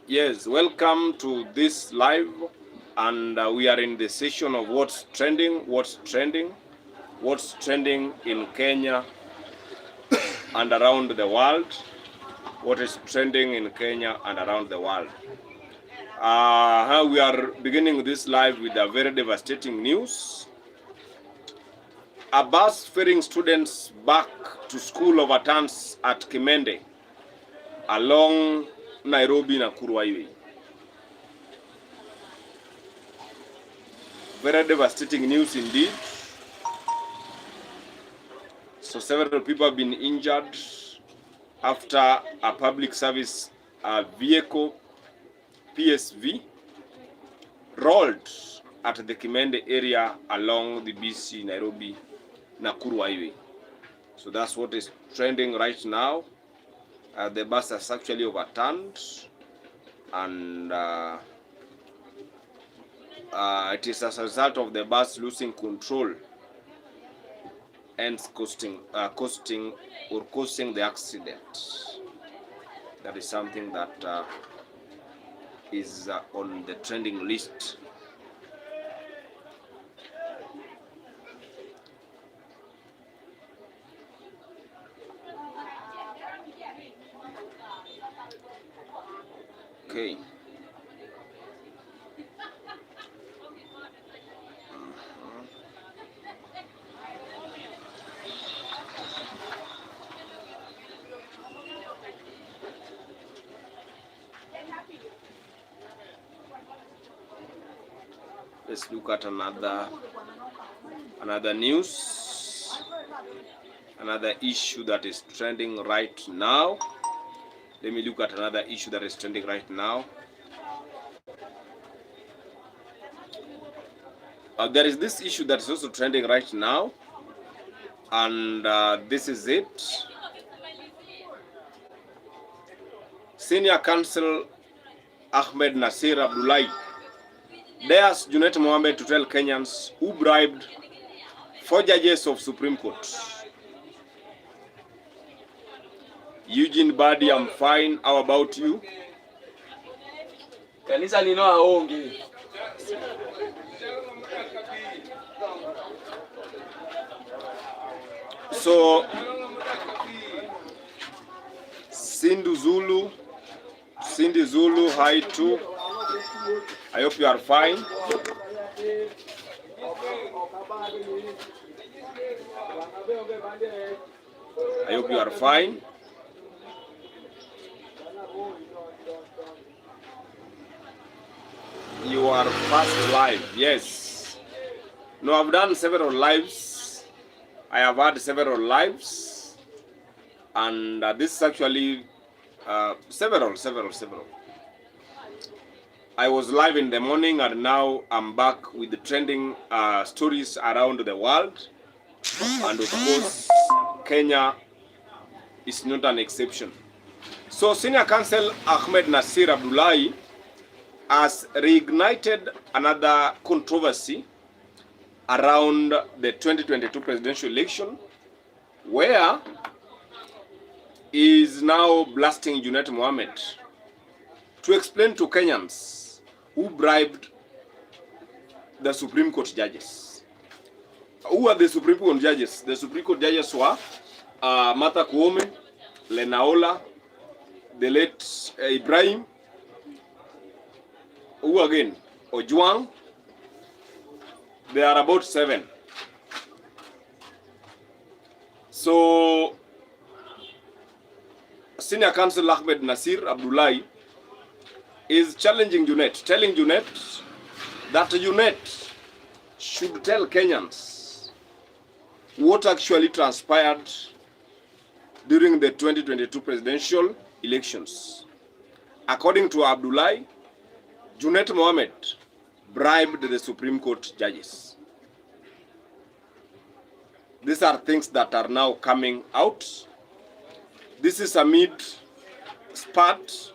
Yes, welcome to this live, and we are in the session of what's trending in Kenya and around the world, what is trending in Kenya and around the world. We are beginning this live with a very devastating news. A bus ferrying students back to school overturns at Kimende along Nairobi-Nakuru Highway. Very devastating news indeed. So several people have been injured after a public service vehicle, PSV, rolled at the Kimende area along the BC Nairobi Nakuru Highway. So that's what is trending right now. The bus has actually overturned, and it is as a result of the bus losing control and causing the accident. That is something that is on the trending list. Okay. Let's look at another news, another issue that is trending right now. Let me look at another issue that is trending right now. There is this issue that is also trending right now, and this is it. Senior Counsel Ahmed Nasir Abdullahi dares Junet Mohammed to tell Kenyans who bribed 4 judges of Supreme Court. Eugene Badi, I'm fine. How about you? Kanisa lino aonge. So Cindy Zulu, hi too. I hope you are fine. I hope you are fine. You are first live, yes. No, I've done several lives. I have had several lives, and this is actually several. I was live in the morning, and now I'm back with the trending stories around the world, and of course, Kenya is not an exception. So, Senior Counsel Ahmed Nasir Abdullahi has reignited another controversy around the 2022 presidential election, where he is now blasting Junet Mohammed to explain to Kenyans who bribed the Supreme Court judges. Who are the Supreme Court judges? The Supreme Court judges were Martha Koome, Lenaola, the late Ibrahim, who again? Ojwang. There are about 7. So, Senior Counsel Ahmed Nasir Abdullahi is challenging Junet, telling Junet that Junet should tell Kenyans what actually transpired during the 2022 presidential elections. According to Abdullahi, Junet Mohammed bribed the Supreme Court judges. These are things that are now coming out. This is amid spat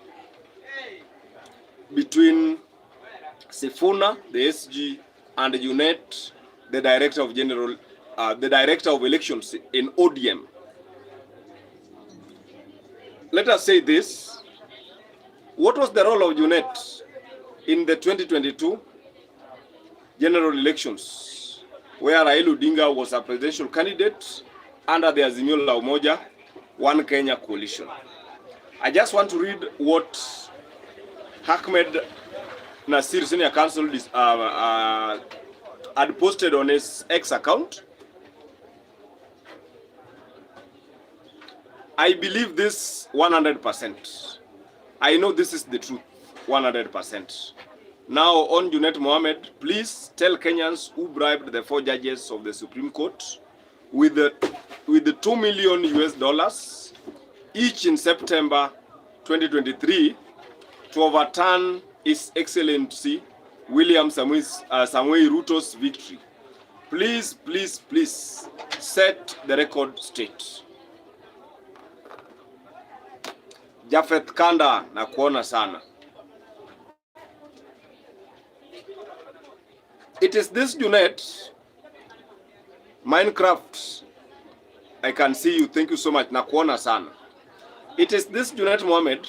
between Sifuna, the SG, and Junet, the Director of Elections in ODM. Let us say this. What was the role of Junet in the 2022 general elections, where Raila Odinga was a presidential candidate under the Azimio la Umoja One Kenya coalition? I just want to read what Ahmed Nasir, senior counsel, had posted on his X account. I believe this 100%. I know this is the truth, 100%. Now, on Junet Mohammed, please tell Kenyans who bribed the 4 judges of the Supreme Court with the $2 million US each in September 2023 to overturn His Excellency William Samoei Ruto's victory. Please, please, please set the record straight. Japheth Kanda, na kuona sana. It is this Junet Minecraft. I can see you. Thank you so much. Na kuona sana. It is this Junet Mohammed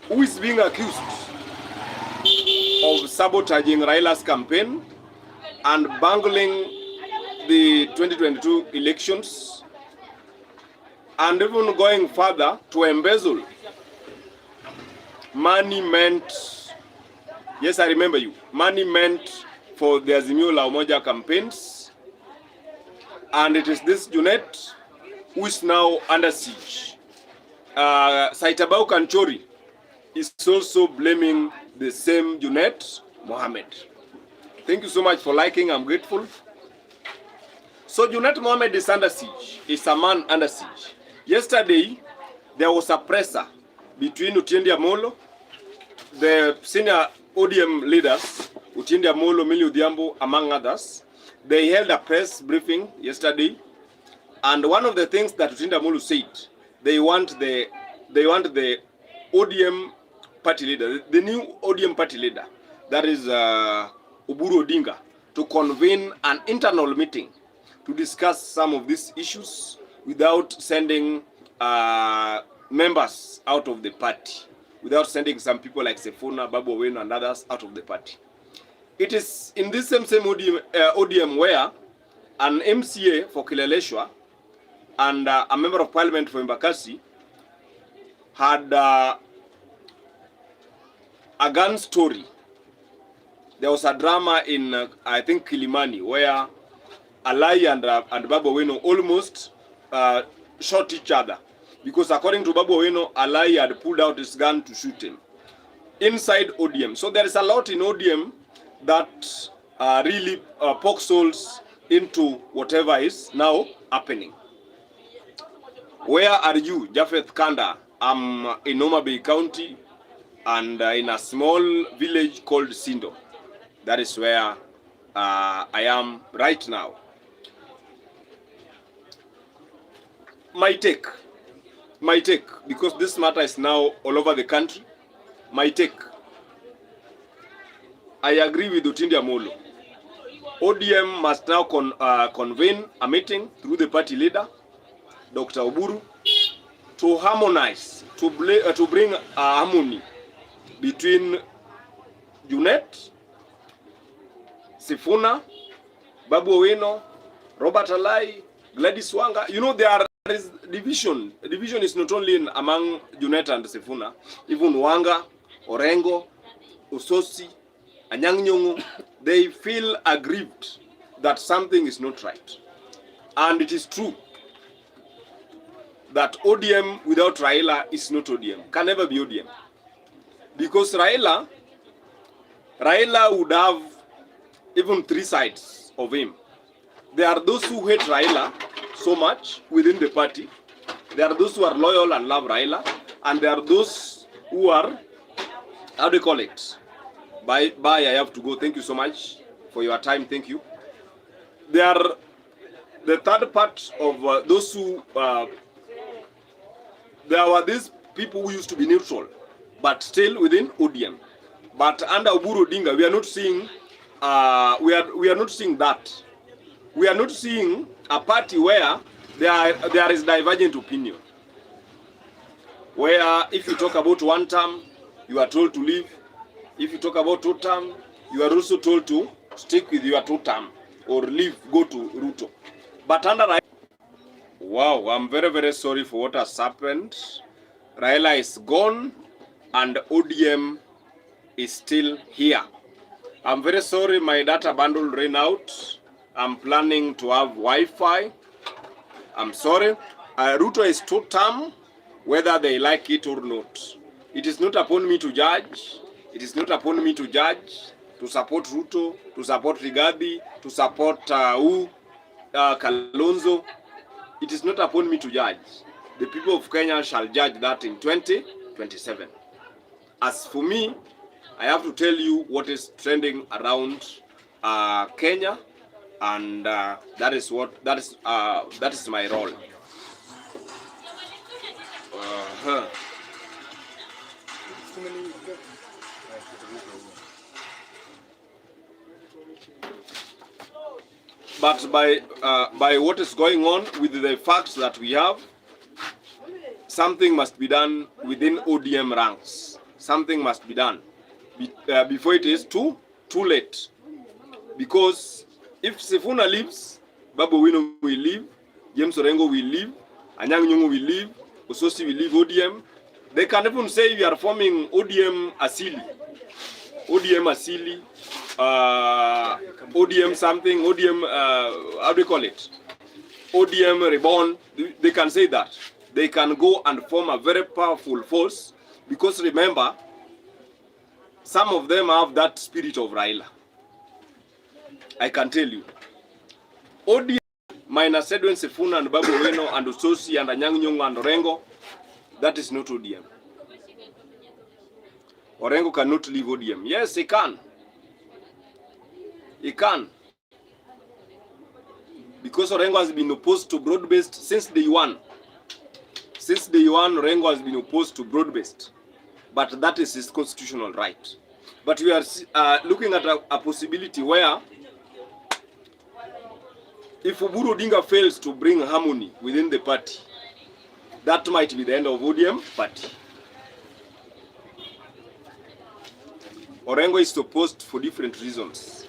who is being accused of sabotaging Raila's campaign and bungling the 2022 elections, and even going further to embezzle money meant, yes, I remember you, money meant for the Azimio la Umoja campaigns. And it is this Junet who is now under siege. Saitabau Kanchori is also blaming the same Junet Mohammed. Thank you so much for liking. I'm grateful. So Junet Mohammed is under siege. Is a man under siege. Yesterday, there was a presser between Otiende Amollo, the senior ODM leaders, Otiende Amollo, Millie Odhiambo, among others. They held a press briefing yesterday, and one of the things that Otiende Amollo said, they want the ODM party leader, the new ODM party leader, that is Oburu Odinga, to convene an internal meeting to discuss some of these issues without sending members out of the party, without sending some people like Sifuna, Babu Owino, and others out of the party. It is in this same ODM where an MCA for Kileleshwa and a member of parliament for Embakasi had a gun story. There was a drama in, I think, Kilimani, where Alai and Babu Owino almost shot each other. Because according to Babu Owino, Alai had pulled out his gun to shoot him inside ODM. So there is a lot in ODM that really pokes holes into whatever is now happening. Where are you, Japheth Kanda? I'm in Homa Bay County and in a small village called Sindo. That is where I am right now. My take, because this matter is now all over the country, my take, I agree with Otiende Amollo. ODM must now convene a meeting through the party leader, Dr. Oburu, to harmonize, to bring harmony between Junet, Sifuna, Babu Owino, Robert Alai, Gladys Wanga. You know, there is division. Division is not only among Junet and Sifuna, even Wanga, Orengo, Ososi, Anyang' Nyong'o, they feel aggrieved that something is not right. And it is true that ODM without Raila is not ODM, can never be ODM. Because Raila would have even 3 sides of him. There are those who hate Raila so much within the party. There are those who are loyal and love Raila. And there are those who are, how do you call it? Bye, I have to go. Thank you so much for your time. Thank you. They are the third part of those who, there were these people who used to be neutral, but still within ODM. But under Oburu Odinga, we are not seeing, we are not seeing that. We are not seeing a party where there is divergent opinion. Where if you talk about one term, you are told to leave. If you talk about 2 term, you are also told to stick with your 2 term or leave, go to Ruto. But under Raila, wow, I'm very, very sorry for what has happened. Raila is gone and ODM is still here. I'm very sorry my data bundle ran out. I'm planning to have Wi-Fi. I'm sorry. Ruto is 2 term, whether they like it or not. It is not upon me to judge. It is not upon me to judge, to support Ruto, to support Rigathi, to support Kalonzo. It is not upon me to judge. The people of Kenya shall judge that in 2027. As for me, I have to tell you what is trending around Kenya, and that is my role. But by what is going on with the facts that we have, something must be done within ODM ranks. Something must be done before it is too late. Because if Sifuna leaves, Babu Wino will leave, James Orengo will leave, Anyang' Nyong'o will leave, Ososi will leave ODM. They can even say we are forming ODM Asili. ODM Asili, ODM something, ODM, how do you call it? ODM Reborn. They can say that. They can go and form a very powerful force, because remember, some of them have that spirit of Raila. I can tell you. ODM minus Edwin Sifuna and Babu Wino and Ososi and Anyang' Nyong'o and Orengo, that is not ODM. Orengo cannot leave ODM. Yes, he can. He can. Because Orengo has been opposed to broad-based since day one. Since day one, Orengo has been opposed to broad-based. But that is his constitutional right. But we are looking at a possibility where if Oburu Odinga fails to bring harmony within the party, that might be the end of ODM party. Orengo is opposed for different reasons.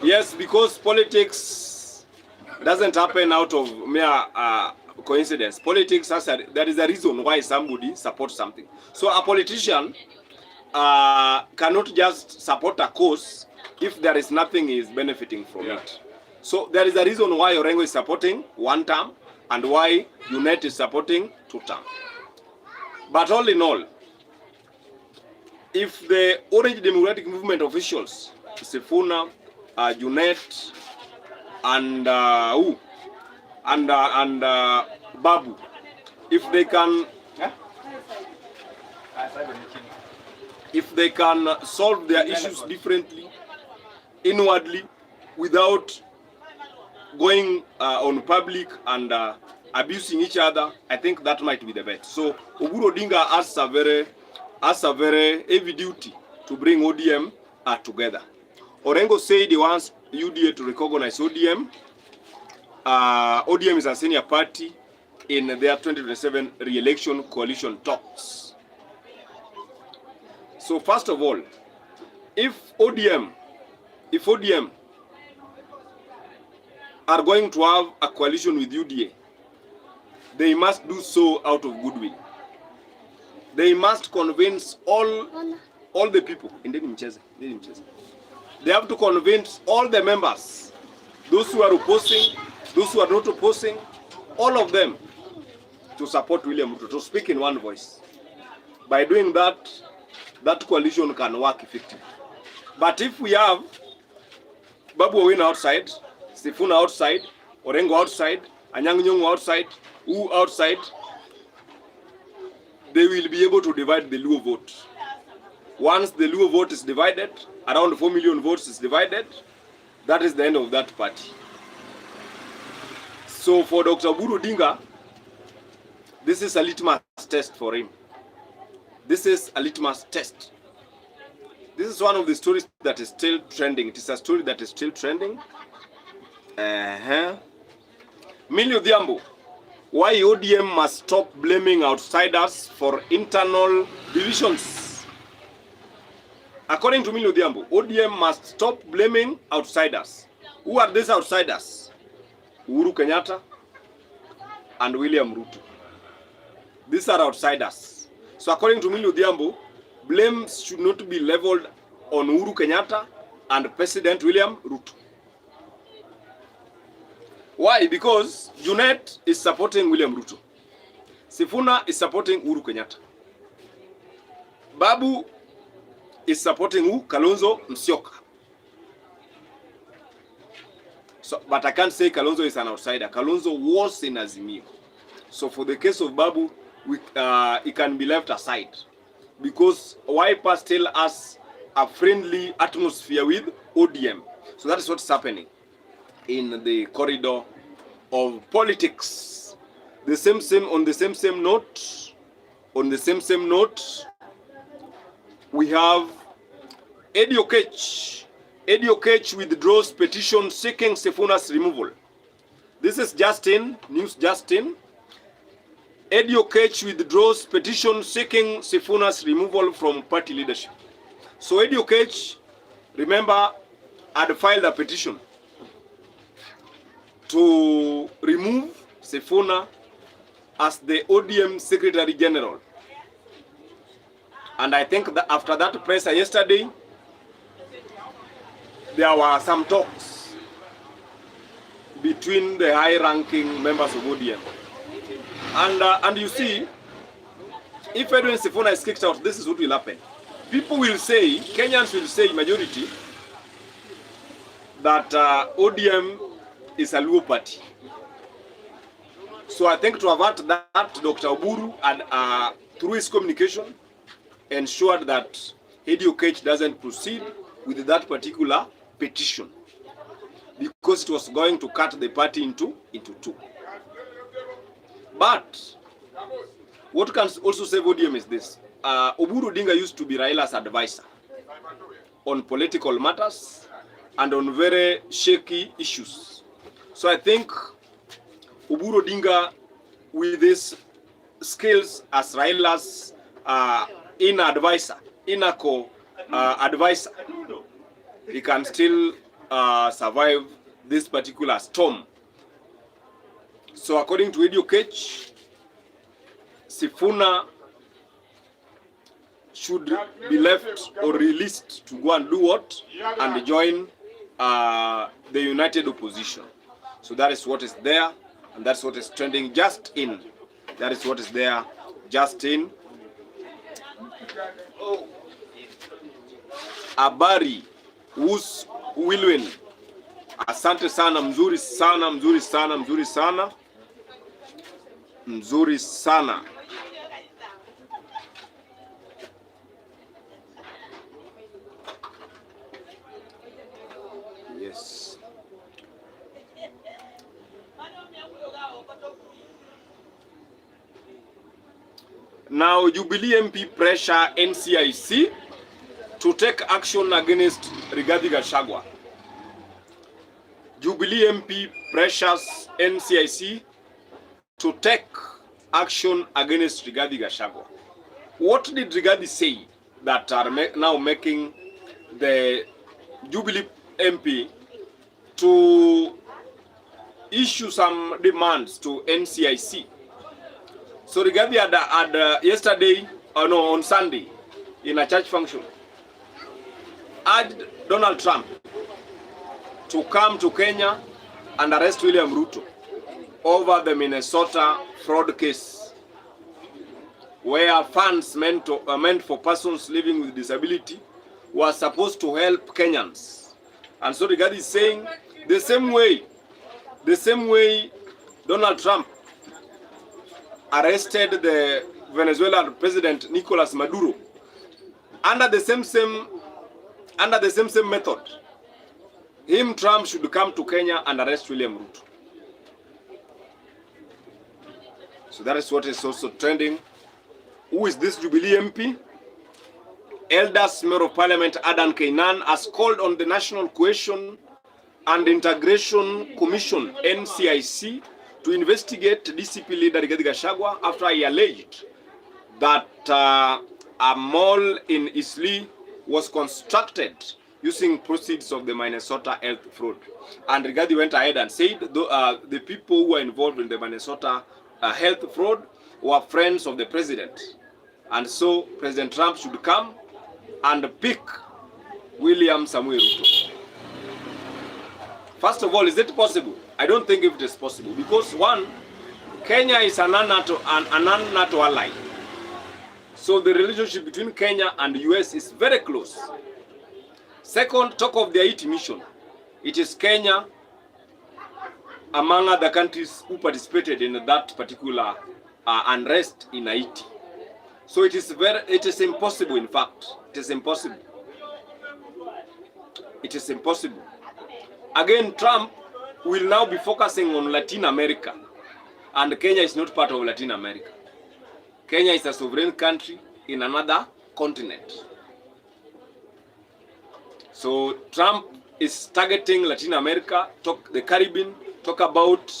Yes, because politics doesn't happen out of mere coincidence. Politics there is a reason why somebody supports something. So a politician cannot just support a cause if there is nothing he is benefiting from it. So there is a reason why Orengo is supporting 1 term and why UNET is supporting 2 term. But all in all, if the Orange Democratic Movement officials, Sifuna, UNET, and Babu, if they can solve their issues differently, inwardly, without going on public and abusing each other, I think that might be the best. So Oburu Odinga has a very heavy duty to bring ODM together. Orengo said he wants UDA to recognize ODM. ODM is a senior party in their 2027 re-election coalition talks. So first of all, if ODM are going to have a coalition with UDA, they must do so out of goodwill. They must convince all the people. They have to convince all the members, those who are opposing, those who are not opposing, all of them to support William Ruto, to speak in one voice. By doing that, that coalition can work effectively. But if we have Babu Owino outside, Sifuna outside, Orengo outside, Anyang' Nyong'o outside, who outside, they will be able to divide the Luo vote. Once the Luo vote is divided, around 4 million votes is divided, that is the end of that party. So for Dr. Oburu Odinga, this is a litmus test for him. This is a litmus test. This is one of the stories that is still trending. It is a story that is still trending. Millie Odhiambo, why ODM must stop blaming outsiders for internal divisions. According to Millie Odhiambo, ODM must stop blaming outsiders. Who are these outsiders? Uhuru Kenyatta and William Ruto. These are outsiders. So according to Millie Odhiambo, blame should not be leveled on Uhuru Kenyatta and President William Ruto. Why? Because Junet is supporting William Ruto. Sifuna is supporting Uhuru Kenyatta. Babu is supporting who? Kalonzo Musyoka. So, but I can't say Kalonzo is an outsider. Kalonzo was in Azimio. So for the case of Babu, it can be left aside. Because Wipers tell us a friendly atmosphere with ODM. So that is what's happening in the corridor of politics. On the same note, we have Eddie Oketch. Eddie Oketch withdraws petition seeking Sifuna's removal. This is Justin, news Justin. Eddie Oketch withdraws petition seeking Sifuna's removal from party leadership. So Eddie Oketch, remember, had filed a petition to remove Sifuna as the ODM Secretary General. And I think that after that press yesterday, there were some talks between the high-ranking members of ODM. And you see, if Edwin Sifuna is kicked out, this is what will happen. People will say, Kenyans will say, majority, that ODM is a Luo party. So I think to avert that, Dr. Oburu had, through his communication, ensured that Eddie Oketch doesn't proceed with that particular petition because it was going to cut the party into two. But what can also save ODM is this. Oburu Odinga used to be Raila's advisor on political matters and on very shaky issues. So I think Oburu Odinga, with his skills as Raila's inner advisor, advisor, he can still survive this particular storm. So according to Eddie Oketch, Sifuna should be left or released to go and do what? And join the united opposition. So that is what is there, and that's what is trending just in. That is what is there just in. Habari who's will win. Asante sana, mzuri sana, mzuri sana, mzuri sana, mzuri sana. Yes. Now Jubilee MP pressure NCIC to take action against Rigathi Gachagua. Jubilee MP pressures NCIC to take action against Rigathi Gachagua. What did Rigathi say that are now making the Jubilee MP to issue some demands to NCIC? So Rigathi had yesterday, on Sunday, in a church function, urged Donald Trump to come to Kenya and arrest William Ruto over the Minnesota fraud case, where funds meant for persons living with disability were supposed to help Kenyans. And so Rigathi is saying the same way Donald Trump arrested the Venezuelan president Nicolas Maduro under the same method, Trump should come to Kenya and arrest William Ruto. So that is what is also trending. Who is this Jubilee MP? Elders Member of Parliament Adan Keynan has called on the National Cohesion and Integration Commission (NCIC) to investigate DCP leader Rigathi Gachagua after he alleged that a mall in Eastleigh was constructed using proceeds of the Minnesota health fraud. And Rigathi went ahead and said the people who were involved in the Minnesota health fraud were friends of the president. And so President Trump should come and pick William Samuel Ruto. First of all, is it possible? I don't think if it is possible, because one, Kenya is a non-NATO ally. So the relationship between Kenya and the US is very close. Second, talk of the Haiti mission. It is Kenya, among other countries, who participated in that particular unrest in Haiti. So it is impossible, in fact. It is impossible. It is impossible. Again, Trump will now be focusing on Latin America. And Kenya is not part of Latin America. Kenya is a sovereign country in another continent. So Trump is targeting Latin America, the Caribbean, talk about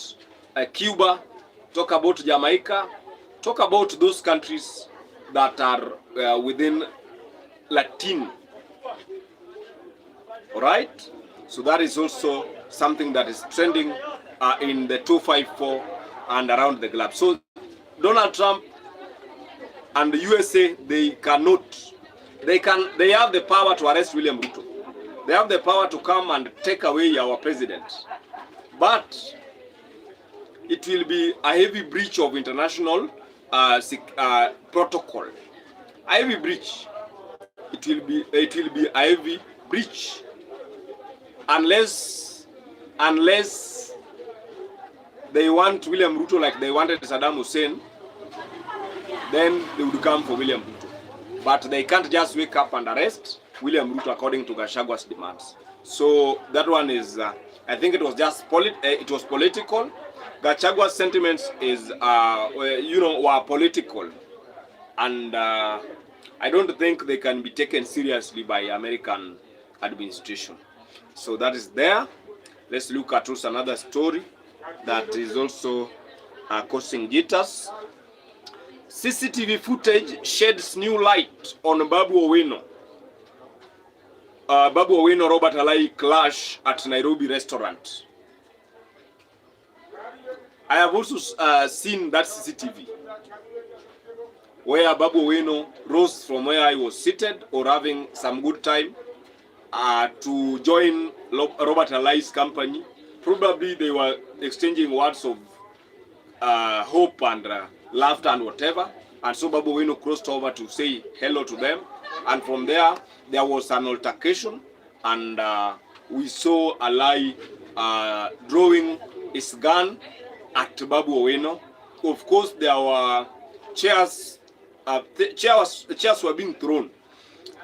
Cuba, talk about Jamaica, talk about those countries that are within Latin. All right? So that is also something that is trending in the 254 and around the globe. So Donald Trump and the USA, they have the power to arrest William Ruto. They have the power to come and take away our president. But it will be a heavy breach of international protocol. A heavy breach. It will be a heavy breach unless they want William Ruto like they wanted Saddam Hussein, then they would come for William Ruto. But they can't just wake up and arrest William Ruto according to Gachagwa's demands. So that one is, I think it was just political. Gachagwa's sentiments were political, and I don't think they can be taken seriously by American administration. So that is there. Let's look at also another story that is also causing jitters. CCTV footage sheds new light on Babu Owino. Babu Owino Robert Alai clash at Nairobi restaurant. I have also seen that CCTV where Babu Owino rose from where he was seated or having some good time to join Robert Alai's company. Probably they were exchanging words of hope and laughter and whatever. And so Babu Owino crossed over to say hello to them. And from there was an altercation. And we saw Alai drawing his gun at Babu Owino. Of course, there were chairs were being thrown.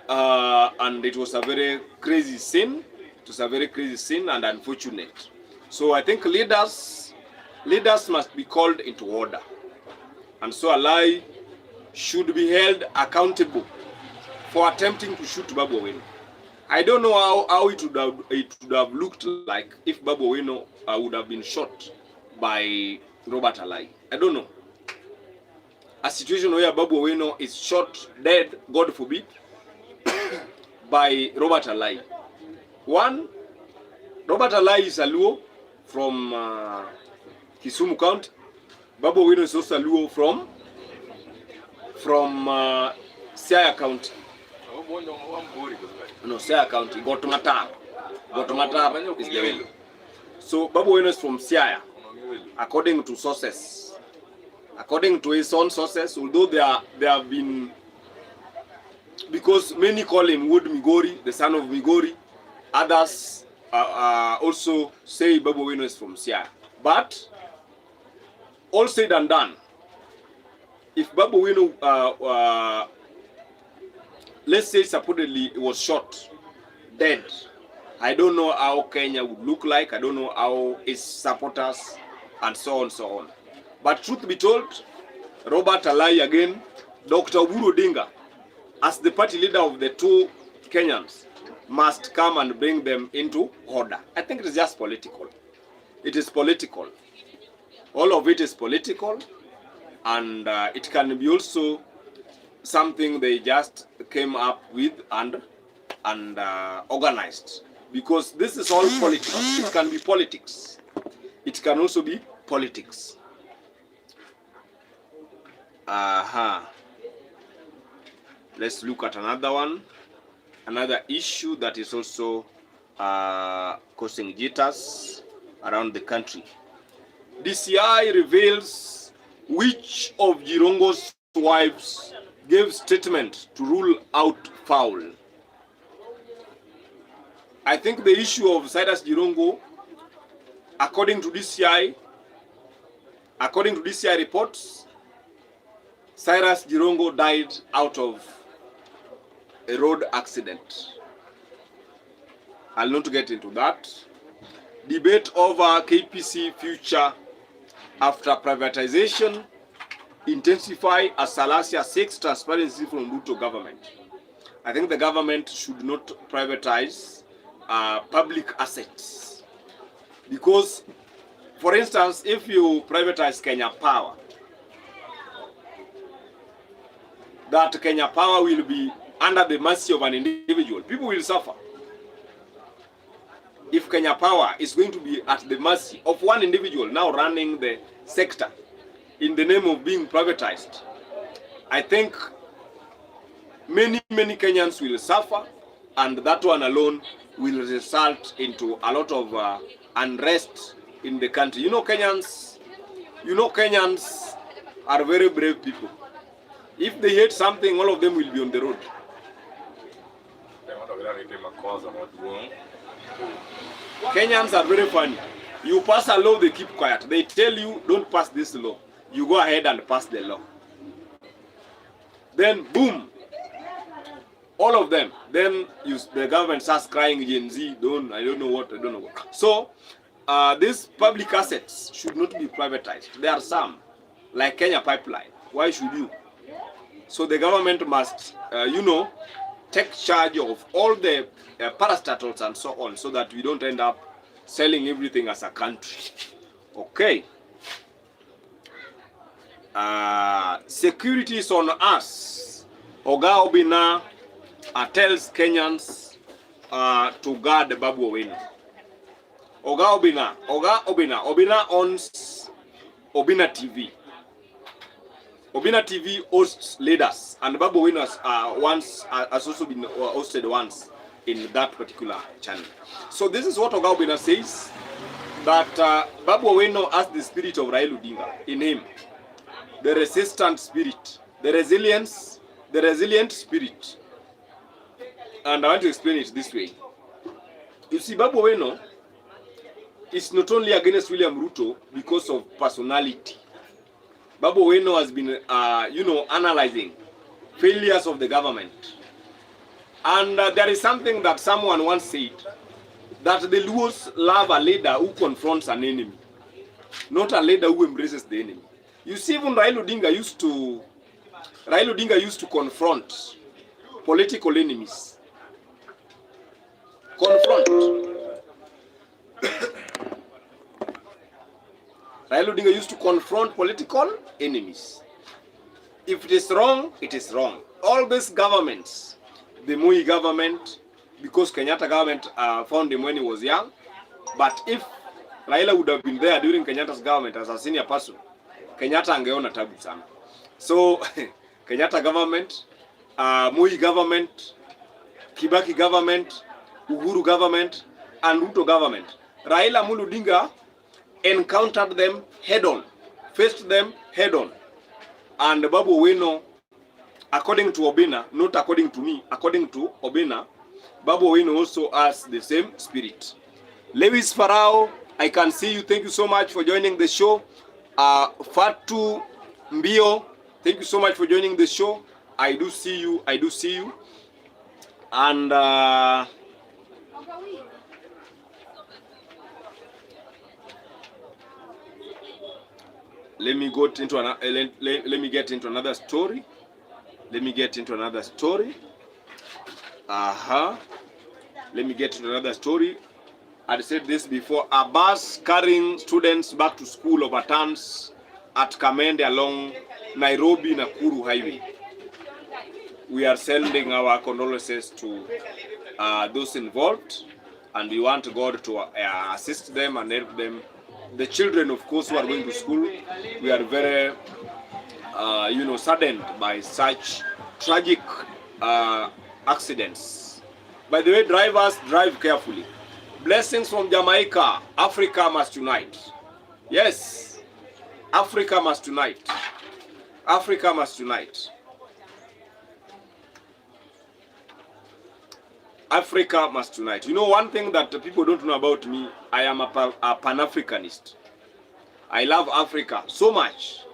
And it was a very crazy scene. It was a very crazy scene and unfortunate. So I think leaders must be called into order. And so Alai should be held accountable for attempting to shoot Babu Owino. I don't know how it would have looked like if Babu Owino would have been shot by Robert Alai. I don't know. A situation where Babu Owino is shot dead, God forbid, by Robert Alai. One, Robert Alai is a Luo from Kisumu County. Babu Owino is also a Luo from Siaya County. No, Siaya County. Gotomatar is the Luo. So Babu Owino is from Siaya, according to sources. According to his own sources, although there have been, because many call him Wood Migori, the son of Migori, others also say Babu Owino is from Siaya. But all said and done, if Babu Owino, let's say supposedly was shot, dead, I don't know how Kenya would look like. I don't know how his supporters and so on, so on. But truth be told, Robert Alai again, Dr. Oburu Odinga, as the party leader of the two Kenyans, must come and bring them into order. I think it is just political. It is political. All of it is political, and it can be also something they just came up with and and organized, because this is all politics. It can be politics. It can also be politics. Let's look at another one. Another issue that is also causing jitters around the country. DCI reveals which of Jirongo's wives gave statement to rule out foul. I think the issue of Cyrus Jirongo, according to DCI reports, Cyrus Jirongo died out of a road accident. I'll not get into that. Debate over KPC future after privatization intensify as Salasia seeks transparency from Ruto government. I think the government should not privatize public assets, because, for instance, if you privatize Kenya Power, that Kenya Power will be under the mercy of an individual. People will suffer. If Kenya Power is going to be at the mercy of one individual now running the sector in the name of being privatized, I think many Kenyans will suffer, and that one alone will result into a lot of unrest in the country. Kenyans are very brave people. If they hate something, all of them will be on the road. Kenyans are very funny. You pass a law, they keep quiet. They tell you, don't pass this law. You go ahead and pass the law. Then, boom, all of them. Then the government starts crying, Gen Z, I don't know what. So, these public assets should not be privatized. There are some, like Kenya Pipeline. Why should you? So the government must, take charge of all the parastatals and so on, so that we don't end up selling everything as a country. Okay. Security is on us. Oga Obina tells Kenyans to guard Babu Owino. Oga Obina owns Obina TV. Obina TV hosts leaders, and Babu Owino has also been hosted once in that particular channel. So this is what Oga Obina says, that Babu Owino has the spirit of Raila Odinga in him, the resistant spirit, the resilient spirit. And I want to explain it this way. You see, Babu Owino is not only against William Ruto because of personality. Babu Owino has been, analyzing failures of the government. And there is something that someone once said, that the Luos love a leader who confronts an enemy, not a leader who embraces the enemy. You see, even Raila Odinga used to confront political enemies. Confront. Raila Odinga used to confront political enemies. If it is wrong, it is wrong. All these governments, the Moi government, because Kenyatta government found him when he was young, but if Raila would have been there during Kenyatta's government as a senior person, Kenyatta angeona tabu sana. So Kenyatta government, Moi government, Kibaki government, Uhuru government, and Ruto government, Raila Amolo Odinga encountered them head-on, faced them head-on. And Babu Owino, according to Obina, not according to me, according to Obina, Babu Owino also has the same spirit. Lewis Farao, I can see you. Thank you so much for joining the show. Fatu Mbio, thank you so much for joining the show. I do see you. And let me get into another story. Let me get into another story. I said this before. A bus carrying students back to school overturns at Kamende along Nairobi-Nakuru highway. We are sending our condolences to those involved, and we want God to assist them and help them. The children, of course, who are going to school, we are very, saddened by such tragic accidents. By the way, drivers, drive carefully. Blessings from Jamaica. Africa must unite. Yes, Africa must unite. Africa must unite. Africa must unite. You know, one thing that people don't know about me, I am a Pan-Africanist. I love Africa so much.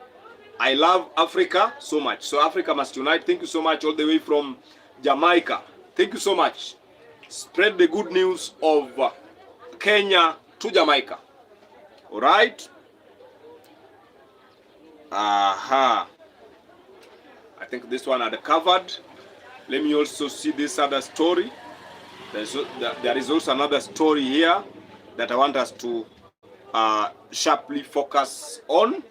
I love Africa so much. So Africa must unite. Thank you so much, all the way from Jamaica. Thank you so much. Spread the good news of Kenya to Jamaica. All right? Aha. I think this one had covered. Let me also see this other story. There is also another story here that I want us to sharply focus on.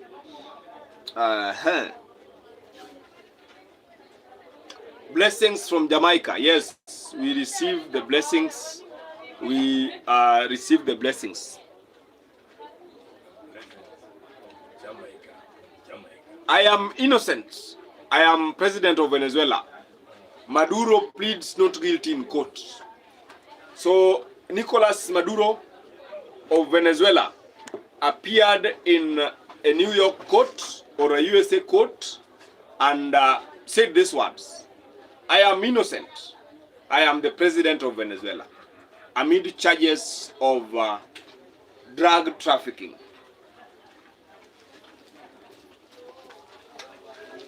Blessings from Jamaica. Yes, we receive the blessings. We receive the blessings. I am innocent. I am president of Venezuela. Maduro pleads not guilty in court. So Nicolas Maduro of Venezuela appeared in a New York court or a USA court and said these words: I am innocent. I am the president of Venezuela, amid charges of drug trafficking.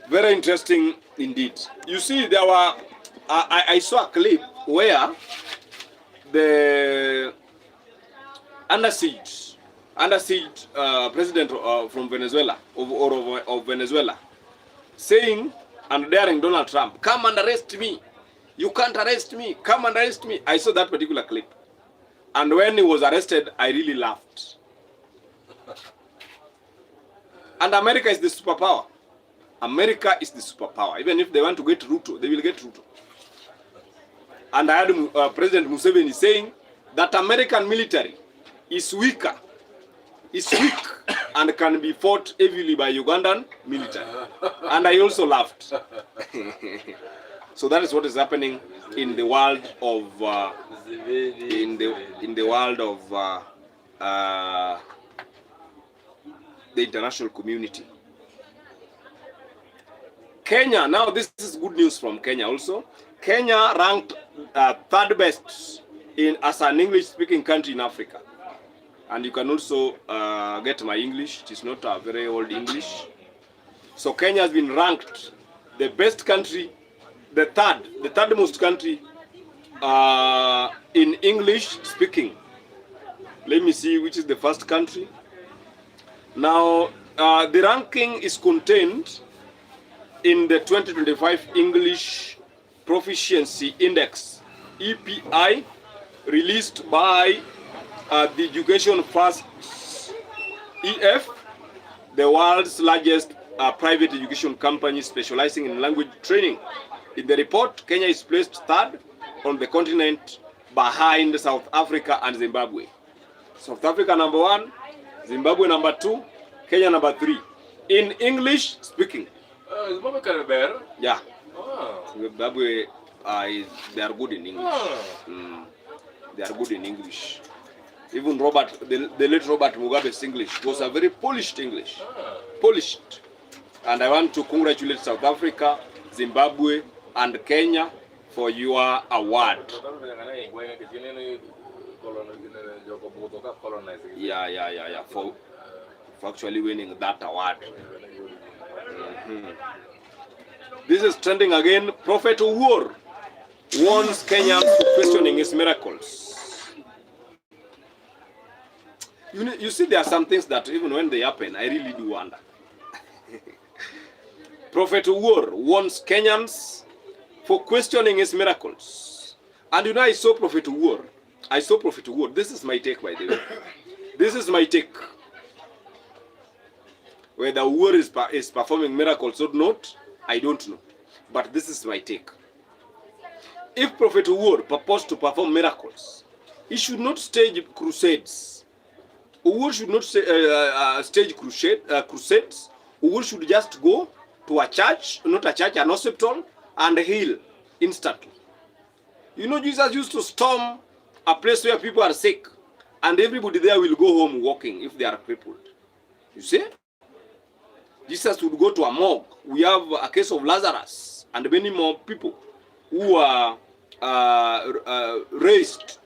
Very interesting indeed. You see, there were I saw a clip where the under siege president from Venezuela of Venezuela saying and daring Donald Trump, come and arrest me. You can't arrest me. Come and arrest me. I saw that particular clip. And when he was arrested, I really laughed. And America is the superpower. America is the superpower. Even if they want to get Ruto, they will get Ruto. And I had President Museveni saying that American military is weaker, and can be fought heavily by Ugandan military. And I also laughed. So that is what is happening in the world of the international community. Kenya, now this is good news from Kenya also. Kenya ranked third best as an English-speaking country in Africa. And you can also get my English. It is not a very old English. So Kenya has been ranked the best country, the third most country in English-speaking. Let me see which is the first country. Now, the ranking is contained in the 2025 English Proficiency Index, EPI, released by the Education First EF, the world's largest private education company specializing in language training. In the report, Kenya is placed third on the continent behind South Africa and Zimbabwe. South Africa number 1, Zimbabwe number 2, Kenya number 3. In English speaking. Zimbabwe can bear? Yeah. Oh. Zimbabwe, they are good in English. They are good in English. Even the late Robert Mugabe's English was a very polished English. Polished. And I want to congratulate South Africa, Zimbabwe, and Kenya for your award. Yeah. For actually winning that award. This is trending again. Prophet Uwor warns Kenyans for questioning his miracles. You see, there are some things that even when they happen, I really do wonder. Prophet Uwor warns Kenyans for questioning his miracles. And you know, I saw Prophet Uwor. This is my take, by the way. This is my take. Whether Uwor is performing miracles or not, I don't know. But this is my take. if Prophet Owuor purports to perform miracles, he should not stage crusades. Owuor should not stage crusades. Owuor should just go to a church, not a church, an hospital, and heal instantly. You know, Jesus used to storm a place where people are sick, and everybody there will go home walking if they are crippled. You see? Jesus would go to a morgue. We have a case of Lazarus and many more people who are raised,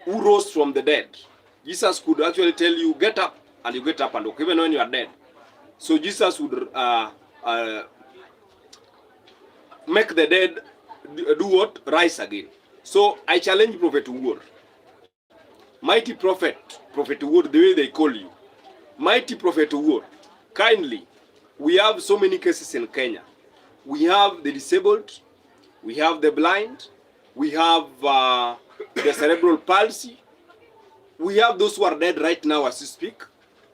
who rose from the dead. Jesus could actually tell you, get up, and you get up and walk, even when you are dead. So Jesus would make the dead do what? Rise again. So I challenge Prophet Owuor. Mighty Prophet, Prophet Owuor, the way they call you. Mighty Prophet Owuor, kindly, we have so many cases in Kenya. We have the disabled, we have the blind, we have the cerebral palsy, we have those who are dead right now as we speak,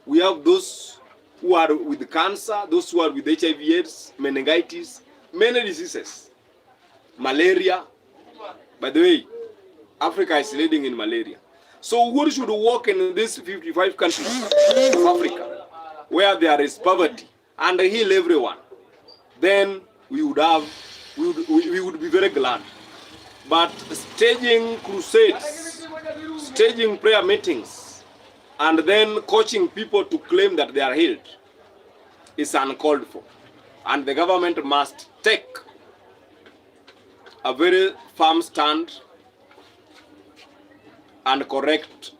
we have those who are with cancer, those who are with HIV/AIDS, meningitis, many diseases, malaria. By the way, Africa is leading in malaria. So Owuor should walk in these 55 countries of Africa where there is poverty and heal everyone. Then we would be very glad. But staging crusades, staging prayer meetings, and then coaching people to claim that they are healed is uncalled for. And the government must take a very firm stand and correct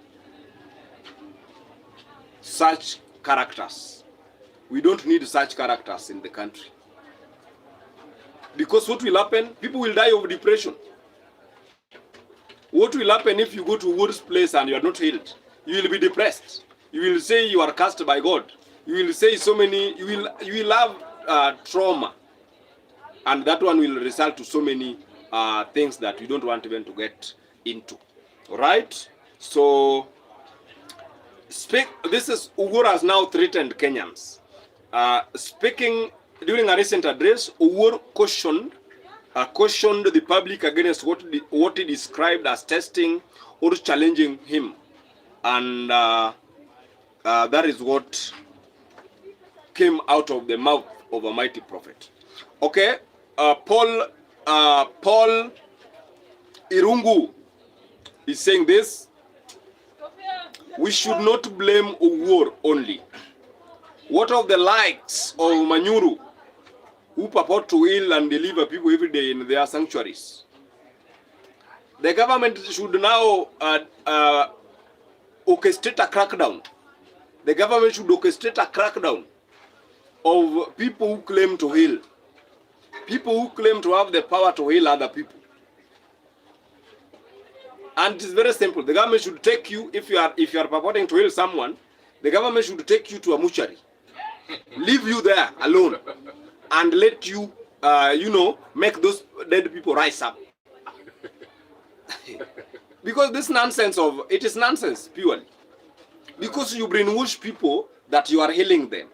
such characters. We don't need such characters in the country. Because what will happen? People will die of depression. What will happen if you go to Owuor's place and you are not healed? You will be depressed. You will say you are cursed by God. You will say so many, you will have trauma. And that one will result to so many things that you don't want even to get into. All right? So, this is Owuor has now threatened Kenyans. Speaking during a recent address, Owuor cautioned the public against what he described as testing or challenging him. And that is what came out of the mouth of a mighty prophet. Okay, Paul Irungu is saying this. We should not blame Owuor only. What of the likes of Manyuru, who purport to heal and deliver people every day in their sanctuaries? The government should now orchestrate a crackdown. The government should orchestrate a crackdown of people who claim to heal. People who claim to have the power to heal other people. And it's very simple. The government should take you, if you are purporting to heal someone, the government should take you to a mortuary, leave you there alone, and let you, make those dead people rise up. Because this nonsense it is nonsense purely. Because you brainwash people that you are healing them.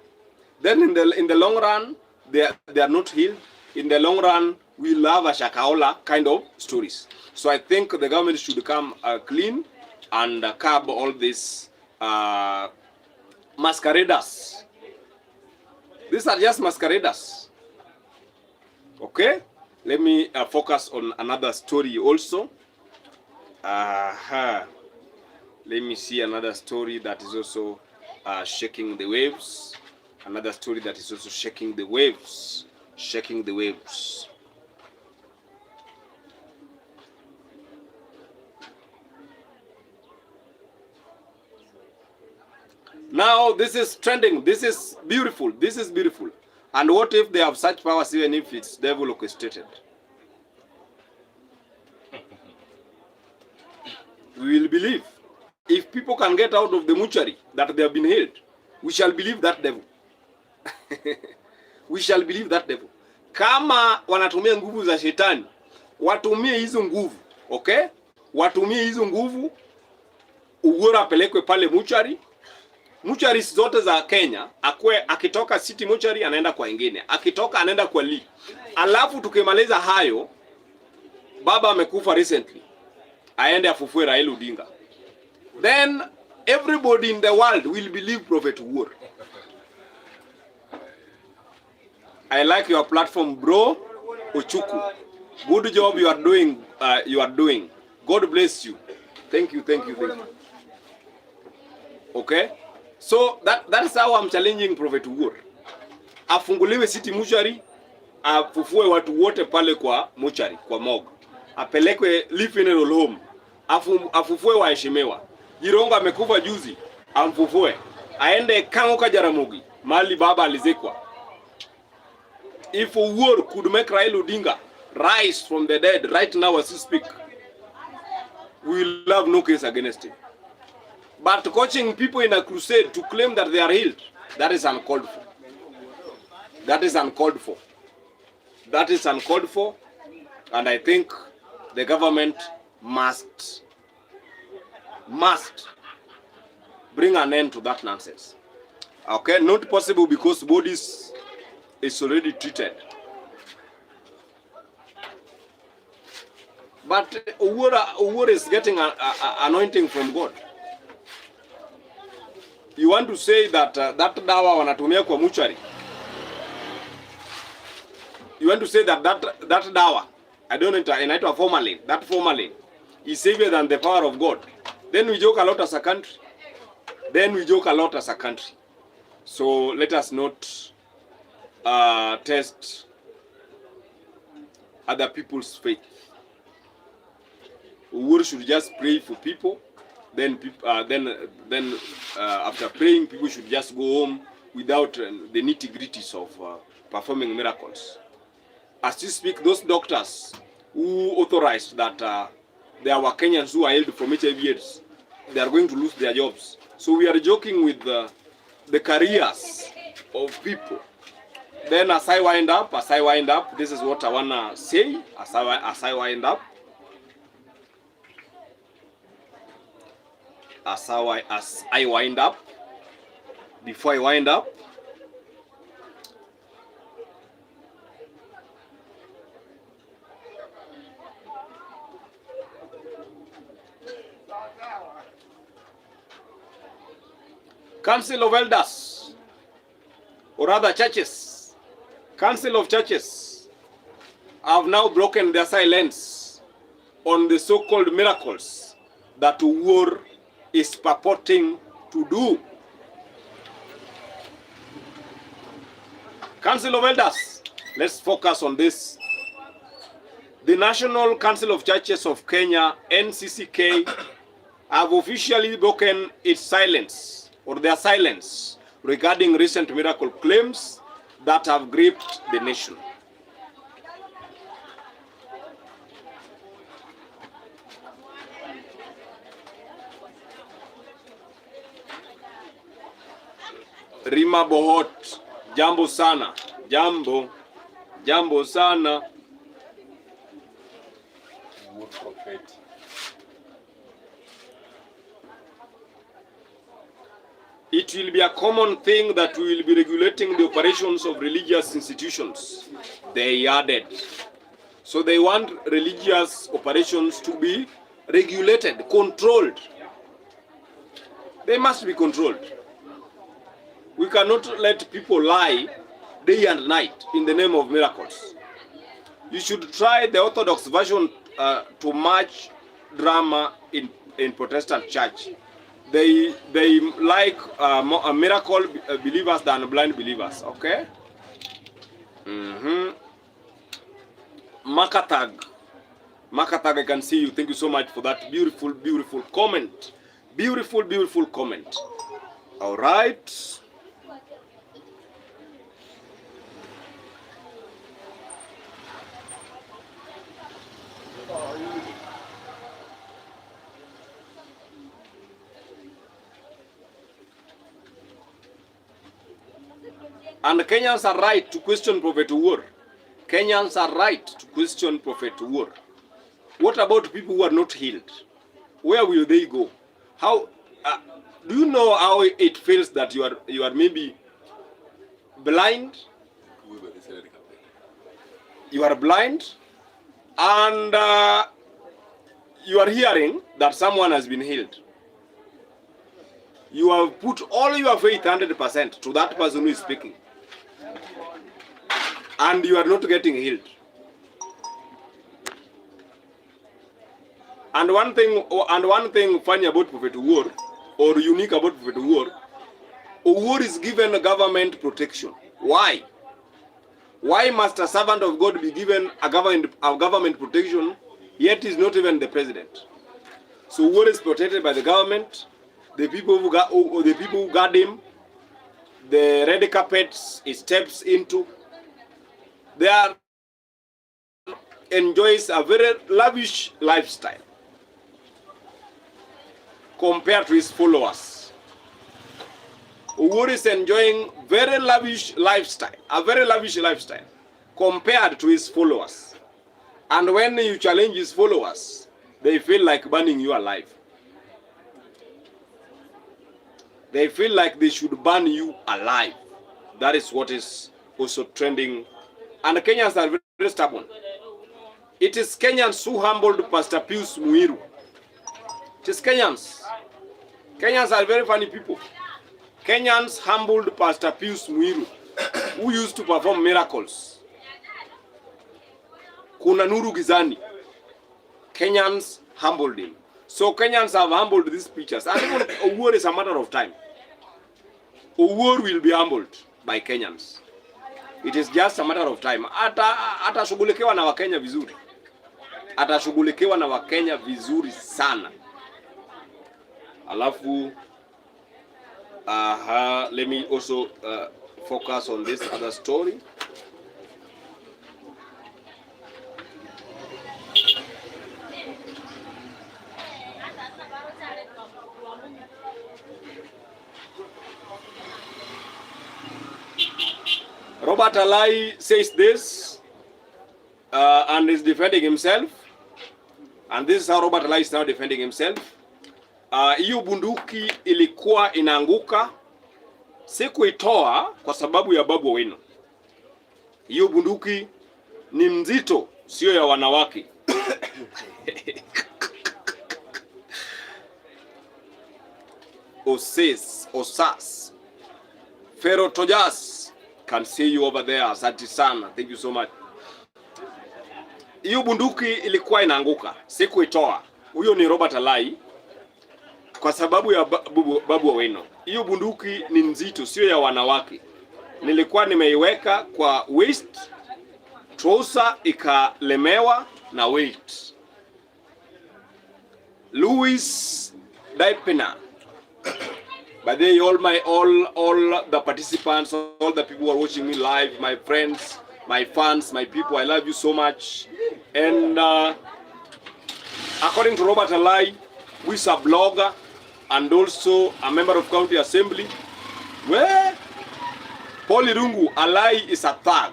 Then in the long run, they are not healed. In the long run, we'll have a Shakahola kind of stories. So I think the government should come clean and curb all these masqueraders. These are just masqueraders. Okay? Let me focus on another story also. Let me see another story that is also shaking the waves. Another story that is also shaking the waves. Shaking the waves. Now this is trending. This is beautiful. This is beautiful. And what if they have such powers even if it's devil orchestrated? We will believe. If people can get out of the mortuary that they have been healed, we shall believe that devil. We shall believe that devil. Kama wanatumia nguvu za shetani, watumie hizo nguvu, okay? Watumie hizo nguvu, Owuor apelekwe pale mortuary. Mortuary zote za Kenya, akitoka City mortuary anaenda kwa ingine, akitoka anaenda kwa Lee. Alafu tukimaliza hayo, baba amekufa recently, aende afufue Raila Odinga, then everybody in the world will believe Prophet Owuor. I like your platform, bro. Ochuku, good job you are doing. God bless you. Thank you. Okay, so that is how I'm challenging Prophet Owuor. Afunguliwe city mortuary, afufue watu wote pale kwa mortuary, kwa morgue, apelekwe Lee Funeral Home, afufue waheshimiwa. Jirongo amekufa juzi, amfufue, aende Kang'o Jaramogi, mali baba alizikwa. If Owuor could make Raila Odinga rise from the dead right now as we speak, we will have no case against him. But coaching people in a crusade to claim that they are healed, that is uncalled for. That is uncalled for. That is uncalled for, and I think the government must bring an end to that nonsense. Okay, not possible because bodies is already treated. But Owuor is getting an anointing from God. You want to say that that dawa wanatumia kwa mortuary? You want to say that dawa, I don't know, inaitwa formalin, that formalin is savior than the power of God? Then we joke a lot as a country. So let us not test other people's faith. Owuor should just pray for people. Then after praying, people should just go home without the nitty-gritties of performing miracles. As you speak, those doctors who authorized that there were Kenyans who are ill from HIV/AIDS, they are going to lose their jobs. So we are joking with the careers of people. Then as I wind up, this is what I wanna say. As I wind up, before I wind up, Council of Elders, or rather churches, Council of Churches have now broken their silence on the so-called miracles that Owuor is purporting to do. Council of Elders, let's focus on this. The National Council of Churches of Kenya, NCCK, have officially broken its silence, or their silence, regarding recent miracle claims that have gripped the nation. Rima Bohot, jambo sana, jambo sana. It will be a common thing that we will be regulating the operations of religious institutions, they added. So they want religious operations to be regulated, controlled. They must be controlled. We cannot let people lie day and night in the name of miracles. You should try the Orthodox version to match drama in Protestant church. They like miracle believers than blind believers. Okay. Makatag, I can see you. Thank you so much for that beautiful comment. Beautiful comment. All right. And Kenyans are right to question Prophet Owuor. Kenyans are right to question Prophet Owuor. What about people who are not healed? Where will they go? How do you know how it feels that you are maybe blind? You are blind and you are hearing that someone has been healed. You have put all your faith 100% to that person who is speaking, and you are not getting healed. And one thing funny about Prophet Owuor, or unique about Prophet Owuor is given government protection. Why? Why must a servant of God be given a government protection, yet is not even the president? So Owuor is protected by the government, the people who guard him, the red carpets he steps into. They are enjoys a very lavish lifestyle compared to his followers. Owuor is enjoying very lavish lifestyle, a very lavish lifestyle compared to his followers. And when you challenge his followers, they feel like burning you alive. They feel like they should burn you alive. That is what is also trending. And Kenyans are very stubborn. It is Kenyans who humbled Pastor Pius Muiru. It is Kenyans. Kenyans are very funny people. Kenyans humbled Pastor Pius Muiru, who used to perform miracles. Kuna nuru gizani. Kenyans humbled him. So Kenyans have humbled these preachers. And even Owuor is a matter of time. Owuor will be humbled by Kenyans. It is just a matter of time. Atashughulikiwa na Wakenya vizuri. Atashughulikiwa na Wakenya vizuri sana. Alafu let me also focus on this other story. Robert Alai says this and is defending himself. And this is how Robert Alai is now defending himself. Hiyo bunduki ilikuwa inaanguka, sikuitoa kwa sababu ya Babu Owino. Hiyo bunduki ni mzito, sio ya wanawake. Osas, Fero Tojas, can see you over there. Asante sana, thank you so much. Hiyo bunduki ilikuwa inaanguka, sikuitoa. Huyo ni Robert Alai. Kwa sababu ya Babu Owino. Hiyo bunduki ni nzito, sio ya wanawake. Nilikuwa nimeiweka kwa waist, trouser ikalemewa na weight. Louis Daipena. By the way, all the participants, all the people who are watching me live, my friends, my fans, my people, I love you so much. And according to Robert Alai, who is a blogger and also a member of county assembly, where Paul Irungu Alai is a thug.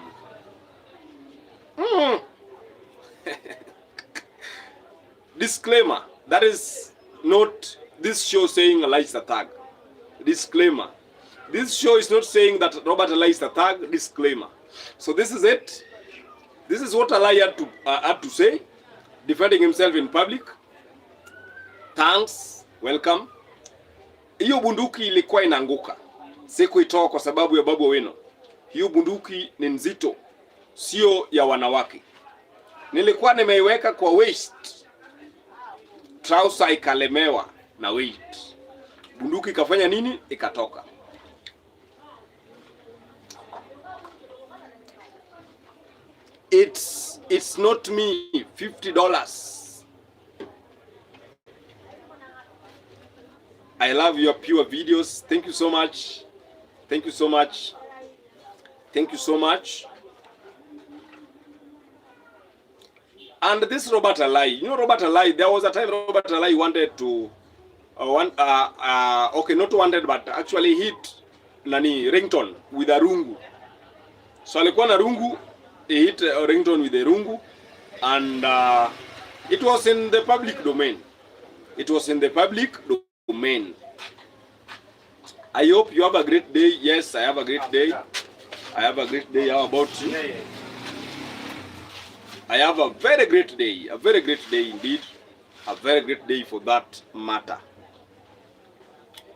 Disclaimer, that is not this show saying Alai is a thug. Disclaimer, this show is not saying that Robert Alai is a thug. Disclaimer. So this is it. This is what Alai had to say, defending himself in public. Thanks, welcome. Hiyo bunduki ilikuwa inaanguka, sikuitoa kwa sababu ya Babu Owino. Hiyo bunduki ni nzito, sio ya wanawake. Nilikuwa nimeiweka kwa waist, trouser ikalemewa na weight. Bunduki ikafanya nini? Ikatoka. It's not me. $50. I love your pure videos. Thank you so much. Thank you so much. Thank you so much. And this Robert Alai, you know Robert Alai, there was a time Robert Alai wanted to okay, not wanted but actually hit ringtone with a rungu. So alikuwa na rungu, he hit a ringtone with a rungu, and it was in the public domain. It was in the public domain. I hope you have a great day. Yes, I have a great day. I have a great day. How about you? I have a very great day indeed, a very great day for that matter.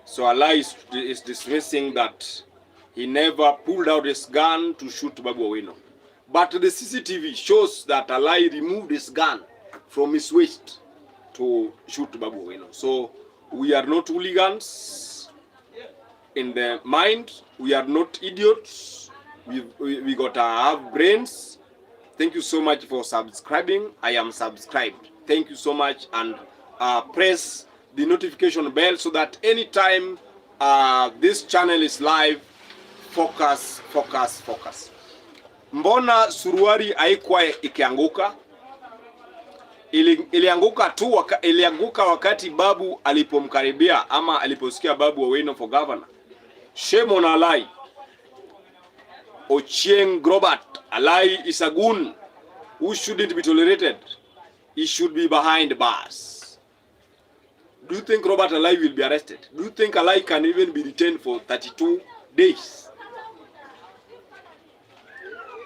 So Allah is dismissing that he never pulled out his gun to shoot Babu Owino. But the CCTV shows that Allah removed his gun from his waist to shoot Babu Owino. So we are not hooligans in the mind. We are not idiots. We got to have brains. Thank you so much for subscribing. I am subscribed. Thank you so much, and press the notification bell so that anytime this channel is live, focus. Mbona suruari haikuwa ikianguka? Ilianguka tu, ilianguka wakati Babu alipomkaribia ama aliposikia Babu Owino for governor. Shame on Alai. Ochieng Robert, Alai is a goon who shouldn't be tolerated. He should be behind bars. Do you think Robert Alai will be arrested? Do you think Alai can even be detained for 32 days?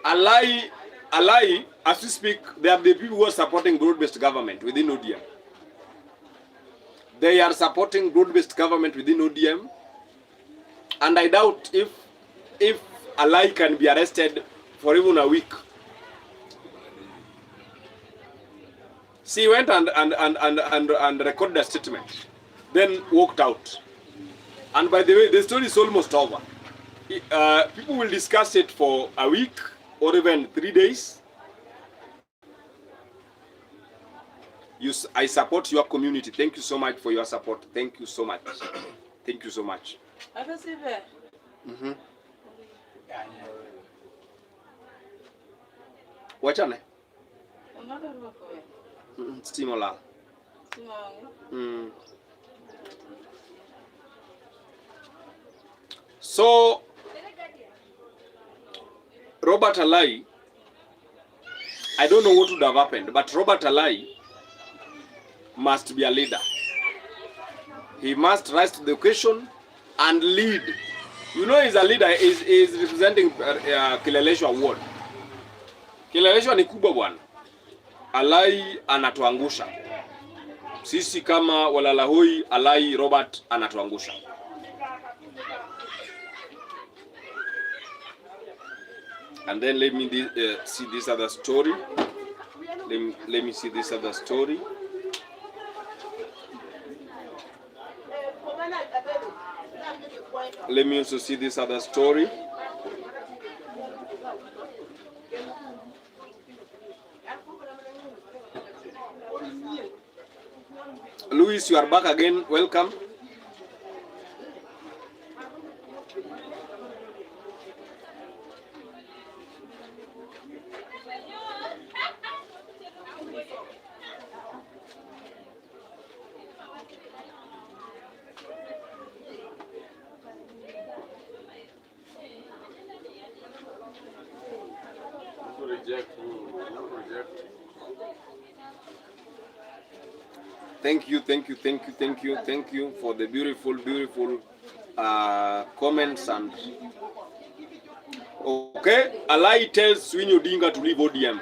Alai, as we speak, they are the people who are supporting broad-based government within ODM. They are supporting broad-based government within ODM. And I doubt if Alai can be arrested for even a week. She went and recorded a statement, then walked out. And by the way, the story is almost over. People will discuss it for a week or even 3 days. I support your community. Thank you so much for your support. Thank you so much. Thank you so much. Mm-hmm. Wachane? Stimola. So Robert Alai, I don't know what would have happened, but Robert Alai must be a leader. He must rise to the occasion and lead. You know, he's a leader, is representing Kileleshwa ward. Kileleshwa ni kubwa bwana. Alai anatuangusha. Sisi kama walalahoi, Alai Robert anatuangusha. And then let me see this other story. Let me see this other story. Let me also see this other story. Louis, you are back again. Welcome. Thank you for the beautiful comments. And okay, Alai tells Winnie Odinga to leave ODM.